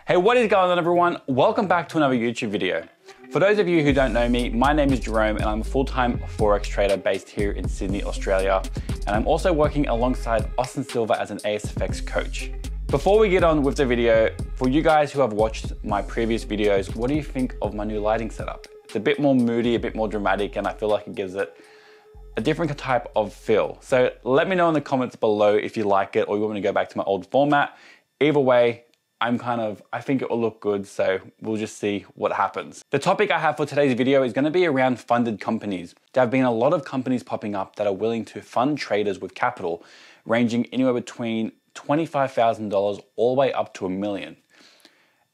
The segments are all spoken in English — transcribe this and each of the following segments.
Hey, what is going on everyone? Welcome back to another YouTube video. For those of you who don't know me, my name is Jerome and I'm a full-time Forex trader based here in Sydney, Australia. And I'm also working alongside Austin Silva as an ASFX coach. Before we get on with the video, for you guys who have watched my previous videos, what do you think of my new lighting setup? It's a bit more moody, a bit more dramatic, and I feel like it gives it a different type of feel. So let me know in the comments below if you like it or you want me to go back to my old format. Either way, I think it will look good, so we'll just see what happens. The topic I have for today's video is gonna be around funded companies. There have been a lot of companies popping up that are willing to fund traders with capital, ranging anywhere between $25,000 all the way up to $1 million.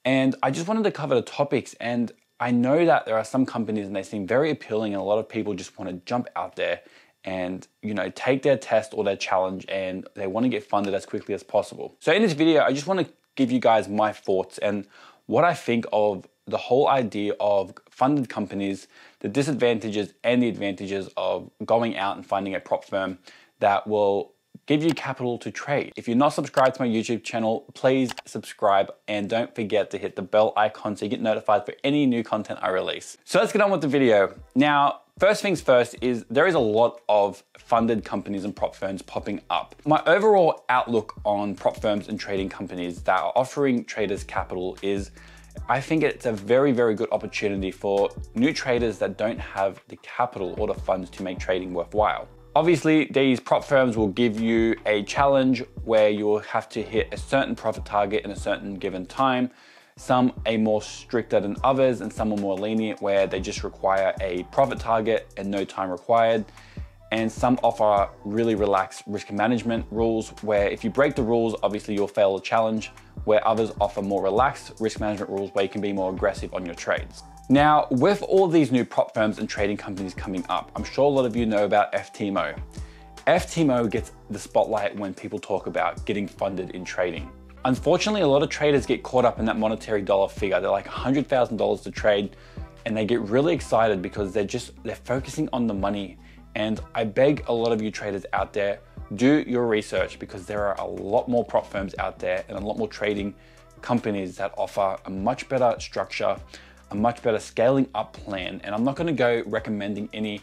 And I just wanted to cover the topics, and I know that there are some companies and they seem very appealing and a lot of people just wanna jump out there and take their test or their challenge and they wanna get funded as quickly as possible. So in this video, I just wanna give you guys my thoughts and what I think of the whole idea of funded companies, the disadvantages and the advantages of going out and finding a prop firm that will give you capital to trade. If you're not subscribed to my YouTube channel, please subscribe and don't forget to hit the bell icon so you get notified for any new content I release. So let's get on with the video. Now, first things first is there is a lot of funded companies and prop firms popping up. My overall outlook on prop firms and trading companies that are offering traders capital is I think it's a very, very good opportunity for new traders that don't have the capital or the funds to make trading worthwhile. Obviously, these prop firms will give you a challenge where you will have to hit a certain profit target in a certain given time. Some are more stricter than others and some are more lenient where they just require a profit target and no time required. And some offer really relaxed risk management rules where if you break the rules, obviously you'll fail the challenge, where others offer more relaxed risk management rules where you can be more aggressive on your trades. Now, with all these new prop firms and trading companies coming up, I'm sure a lot of you know about FTMO. FTMO gets the spotlight when people talk about getting funded in trading. Unfortunately, a lot of traders get caught up in that monetary dollar figure. They're like $100,000 to trade and they get really excited because they're focusing on the money. And I beg a lot of you traders out there, do your research because there are a lot more prop firms out there and a lot more trading companies that offer a much better structure, a much better scaling up plan. And I'm not gonna go recommending any,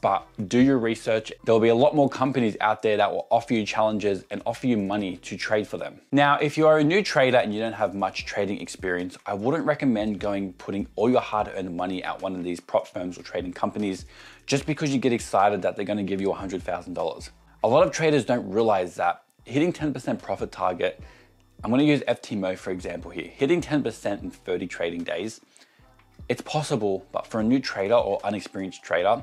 but do your research. There'll be a lot more companies out there that will offer you challenges and offer you money to trade for them. Now, if you are a new trader and you don't have much trading experience, I wouldn't recommend putting all your hard-earned money at one of these prop firms or trading companies just because you get excited that they're gonna give you $100,000. A lot of traders don't realize that hitting 10% profit target, I'm gonna use FTMO for example here, hitting 10% in 30 trading days, it's possible, but for a new trader or unexperienced trader,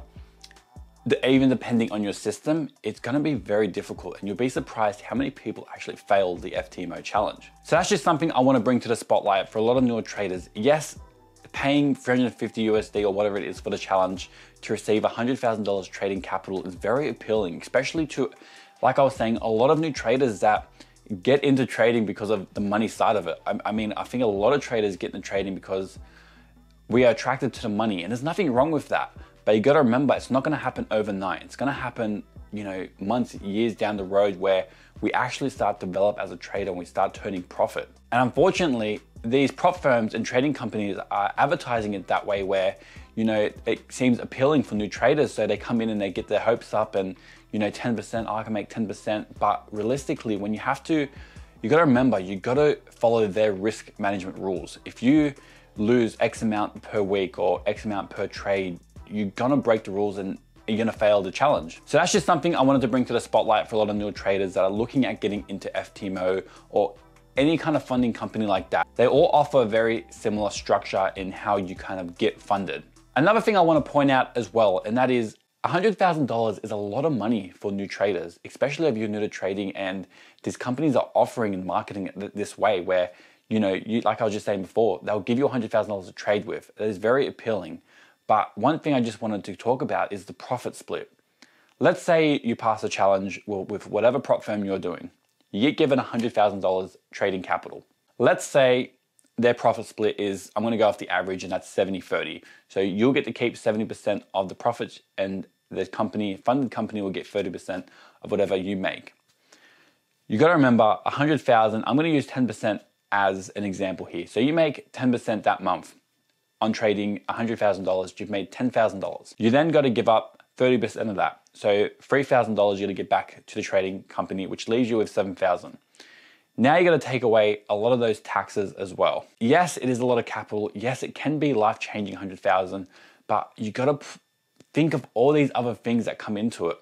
even depending on your system, it's gonna be very difficult and you'll be surprised how many people actually fail the FTMO challenge. So that's just something I wanna bring to the spotlight for a lot of newer traders. Yes, paying 350 USD or whatever it is for the challenge to receive $100,000 trading capital is very appealing, especially to, like I was saying, a lot of new traders that get into trading because of the money side of it. I think a lot of traders get into trading because we are attracted to the money and there's nothing wrong with that. But you gotta remember, it's not gonna happen overnight. It's gonna happen, months, years down the road where we actually start to develop as a trader and we start turning profit. And unfortunately, these prop firms and trading companies are advertising it that way where, it seems appealing for new traders. So they come in and they get their hopes up and, 10%, I can make 10%. But realistically, you gotta remember, you gotta follow their risk management rules. If you lose X amount per week or X amount per trade, you're gonna break the rules and you're gonna fail the challenge. So that's just something I wanted to bring to the spotlight for a lot of newer traders that are looking at getting into FTMO or any kind of funding company like that. They all offer a very similar structure in how you kind of get funded. Another thing I wanna point out as well, and that is $100,000 is a lot of money for new traders, especially if you're new to trading and these companies are offering and marketing it this way where, like I was just saying before, they'll give you $100,000 to trade with. That is very appealing. But one thing I just wanted to talk about is the profit split. Let's say you pass a challenge with whatever prop firm you're doing. You get given $100,000 trading capital. Let's say their profit split is, I'm gonna go off the average and that's 70-30. So you'll get to keep 70% of the profits and the funded company will get 30% of whatever you make. You gotta remember 100,000, I'm gonna use 10% as an example here. So you make 10% that month on trading $100,000, you've made $10,000. You then got to give up 30% of that. So $3,000 you got to get back to the trading company, which leaves you with $7,000. Now you got to take away a lot of those taxes as well. Yes, it is a lot of capital. Yes, it can be life-changing, 100,000, but you got to think of all these other things that come into it.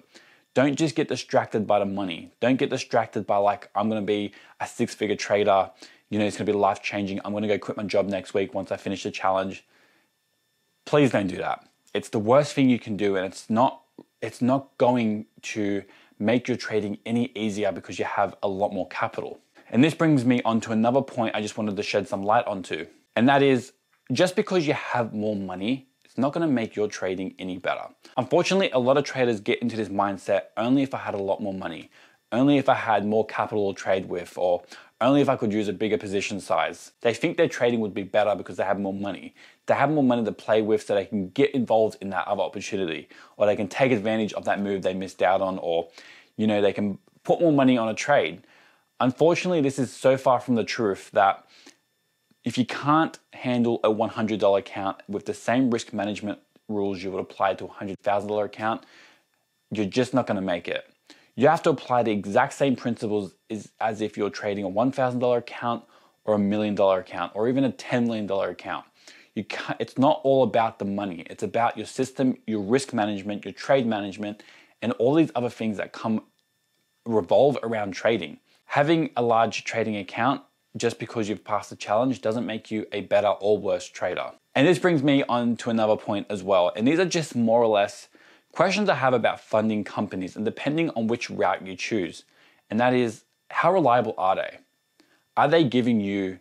Don't just get distracted by the money. Don't get distracted by like, I'm going to be a six-figure trader. You know, it's going to be life-changing. I'm going to go quit my job next week once I finish the challenge. Please don't do that. It's the worst thing you can do, and it's not going to make your trading any easier because you have a lot more capital. And this brings me on to another point I just wanted to shed some light onto. And that is, just because you have more money, it's not going to make your trading any better. Unfortunately, a lot of traders get into this mindset, only if I had a lot more money, only if I had more capital to trade with, or only if I could use a bigger position size. They think their trading would be better because they have more money. They have more money to play with so they can get involved in that other opportunity, or they can take advantage of that move they missed out on, or you know, they can put more money on a trade. Unfortunately, this is so far from the truth that if you can't handle a $100 account with the same risk management rules you would apply to a $100,000 account, you're just not going to make it. You have to apply the exact same principles as if you're trading a $1,000 account or $1 million account or even a $10 million account. It's not all about the money. It's about your system, your risk management, your trade management, and all these other things that revolve around trading. Having a large trading account just because you've passed the challenge doesn't make you a better or worse trader. And this brings me on to another point as well. And these are just more or less questions I have about funding companies and depending on which route you choose. And that is, how reliable are they? Are they giving you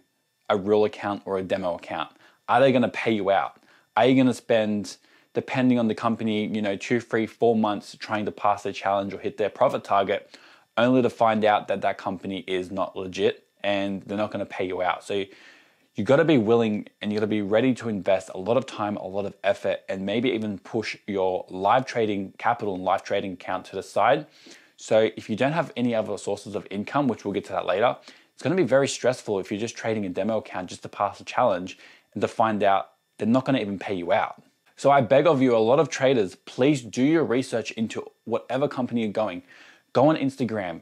a real account or a demo account? Are they going to pay you out? Are you going to spend, depending on the company, 2, 3, 4 months trying to pass their challenge or hit their profit target, only to find out that that company is not legit and they're not going to pay you out? So you got to be willing and you got to be ready to invest a lot of time, a lot of effort, and maybe even push your live trading capital and live trading account to the side. So if you don't have any other sources of income, which we'll get to that later, it's going to be very stressful if you're just trading a demo account just to pass a challenge and to find out they're not going to even pay you out. So I beg of you, a lot of traders, please do your research into whatever company you're going. Go on Instagram,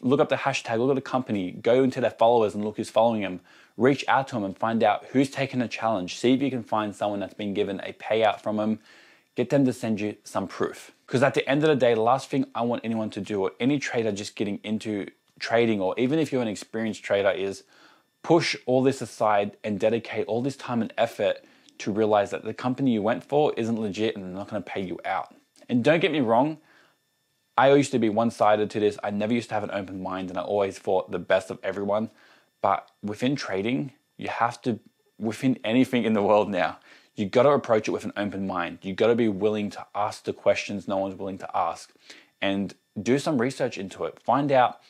look up the hashtag, look at the company, go into their followers and look who's following them. Reach out to them and find out who's taken a challenge. See if you can find someone that's been given a payout from them. Get them to send you some proof. Because at the end of the day, the last thing I want anyone to do, or any trader just getting into trading, or even if you're an experienced trader, is push all this aside and dedicate all this time and effort to realize that the company you went for isn't legit and they're not going to pay you out. And don't get me wrong, I used to be one-sided to this. I never used to have an open mind and I always thought the best of everyone. But within trading, you have to, within anything in the world now, you got to approach it with an open mind. You got to be willing to ask the questions no one's willing to ask and do some research into it. Find out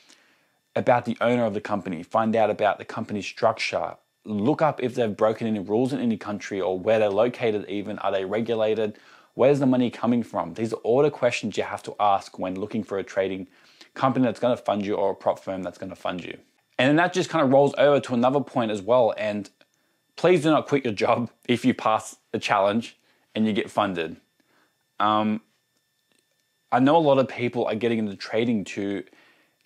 about the owner of the company. Find out about the company's structure. Look up if they've broken any rules in any country or where they're located even. Are they regulated? Where's the money coming from? These are all the questions you have to ask when looking for a trading company that's going to fund you or a prop firm that's going to fund you. And then that just kind of rolls over to another point as well. And please do not quit your job if you pass the challenge and you get funded. I know a lot of people are getting into trading to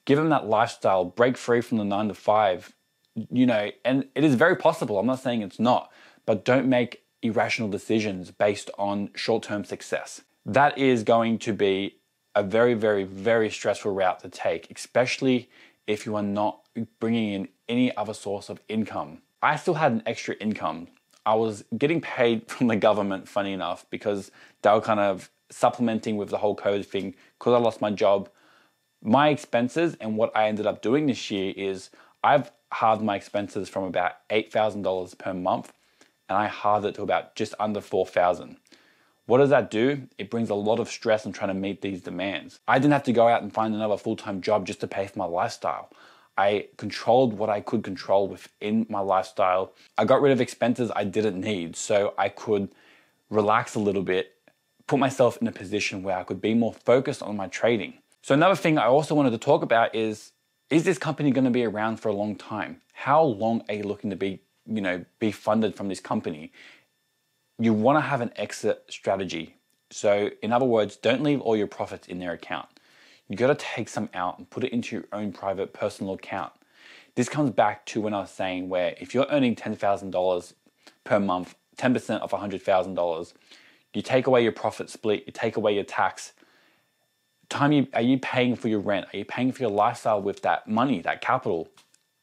give them that lifestyle, break free from the 9 to 5, and it is very possible. I'm not saying it's not, but don't make irrational decisions based on short-term success. That is going to be a very, very, very stressful route to take, especially if you are not bringing in any other source of income. I still had an extra income. I was getting paid from the government, funny enough, because they were kind of supplementing with the whole COVID thing. Because I lost my job, my expenses and what I ended up doing this year is I've halved my expenses from about $8,000 per month, and I halved it to about just under $4,000. What does that do? It brings a lot of stress in trying to meet these demands. I didn't have to go out and find another full-time job just to pay for my lifestyle. I controlled what I could control within my lifestyle. I got rid of expenses I didn't need so I could relax a little bit, put myself in a position where I could be more focused on my trading. So another thing I also wanted to talk about is Is this company going to be around for a long time? How long are you looking to be funded from this company? You want to have an exit strategy. So in other words, don't leave all your profits in their account. You got to take some out and put it into your own private personal account. This comes back to when I was saying where if you're earning $10,000 per month, 10% of $100,000, you take away your profit split, you take away your tax. Are you paying for your rent? Are you paying for your lifestyle with that money, that capital?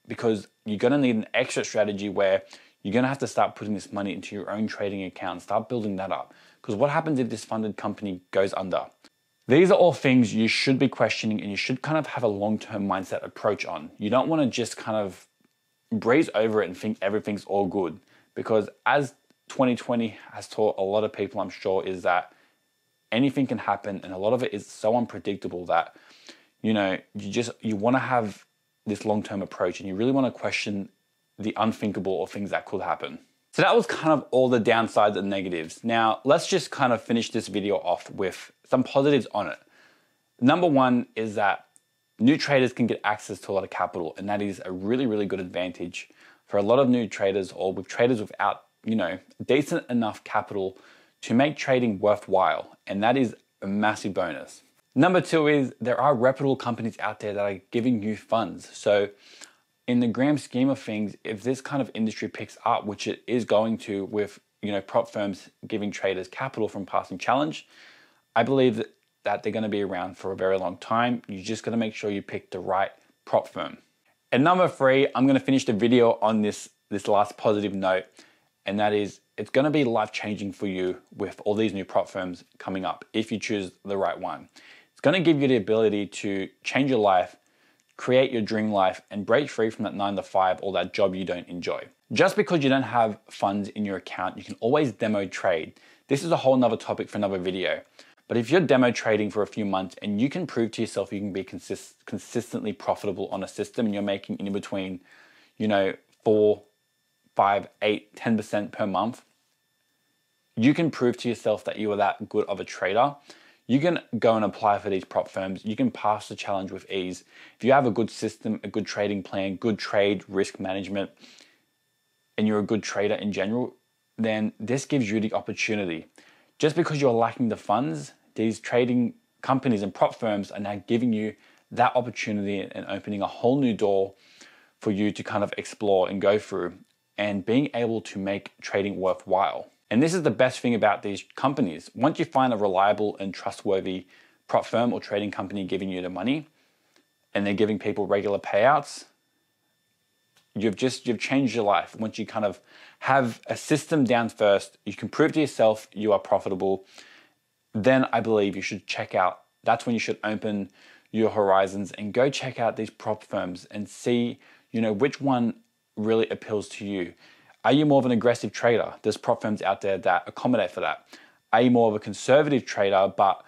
Because you're going to need an exit strategy where you're going to have to start putting this money into your own trading account, start building that up. Because what happens if this funded company goes under? These are all things you should be questioning and you should kind of have a long-term mindset approach on. You don't want to just kind of breeze over it and think everything's all good. Because as 2020 has taught a lot of people, I'm sure, is that anything can happen and a lot of it is so unpredictable that, you want to have this long-term approach and you really want to question the unthinkable or things that could happen. So that was kind of all the downsides and negatives. Now, let's just kind of finish this video off with some positives on it. Number one is that new traders can get access to a lot of capital, and that is a really, really good advantage for a lot of new traders or with traders without, decent enough capital to make trading worthwhile, and that is a massive bonus. Number two is there are reputable companies out there that are giving you funds. So in the grand scheme of things, if this kind of industry picks up, which it is going to with, prop firms giving traders capital from passing challenge, I believe that they're going to be around for a very long time. You just got to make sure you pick the right prop firm. And number three, I'm going to finish the video on this last positive note, and that is it's going to be life-changing for you with all these new prop firms coming up if you choose the right one. It's going to give you the ability to change your life, create your dream life, and break free from that 9-to-5 or that job you don't enjoy. Just because you don't have funds in your account, you can always demo trade. This is a whole nother topic for another video. But if you're demo trading for a few months and you can prove to yourself you can be consistently profitable on a system and you're making in between, 4, 5, 8, 10% per month, you can prove to yourself that you are that good of a trader. You can go and apply for these prop firms. You can pass the challenge with ease. If you have a good system, a good trading plan, good trade risk management, and you're a good trader in general, then this gives you the opportunity. Just because you're lacking the funds, these trading companies and prop firms are now giving you that opportunity and opening a whole new door for you to kind of explore and go through and being able to make trading worthwhile. And this is the best thing about these companies. Once you find a reliable and trustworthy prop firm or trading company giving you the money and they're giving people regular payouts, you've changed your life. Once you kind of have a system down first, you can prove to yourself you are profitable, then I believe you should check out, that's when you should open your horizons and go check out these prop firms and see, which one really appeals to you. Are you more of an aggressive trader? There's prop firms out there that accommodate for that. Are you more of a conservative trader, but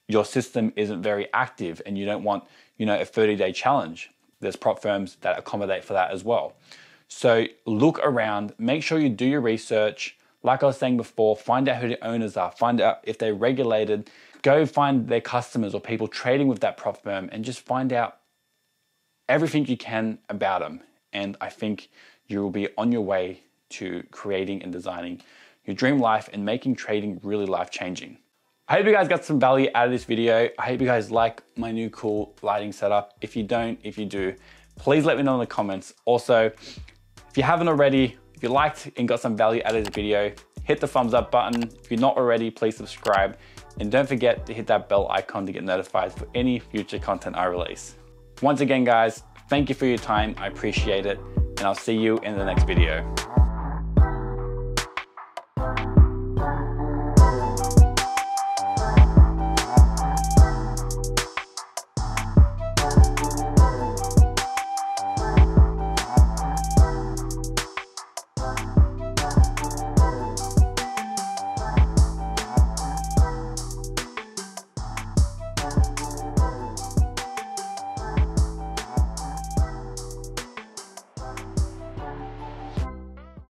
your system isn't very active and you don't want, a 30-day challenge? There's prop firms that accommodate for that as well. So look around, make sure you do your research. Like I was saying before, find out who the owners are, find out if they're regulated, go find their customers or people trading with that prop firm and just find out everything you can about them. And I think you will be on your way to creating and designing your dream life and making trading really life-changing. I hope you guys got some value out of this video. I hope you guys like my new cool lighting setup. If you don't, if you do, please let me know in the comments. Also, if you haven't already, if you liked and got some value out of this video, hit the thumbs up button. If you're not already, please subscribe. And don't forget to hit that bell icon to get notified for any future content I release. Once again, guys, thank you for your time. I appreciate it. And I'll see you in the next video.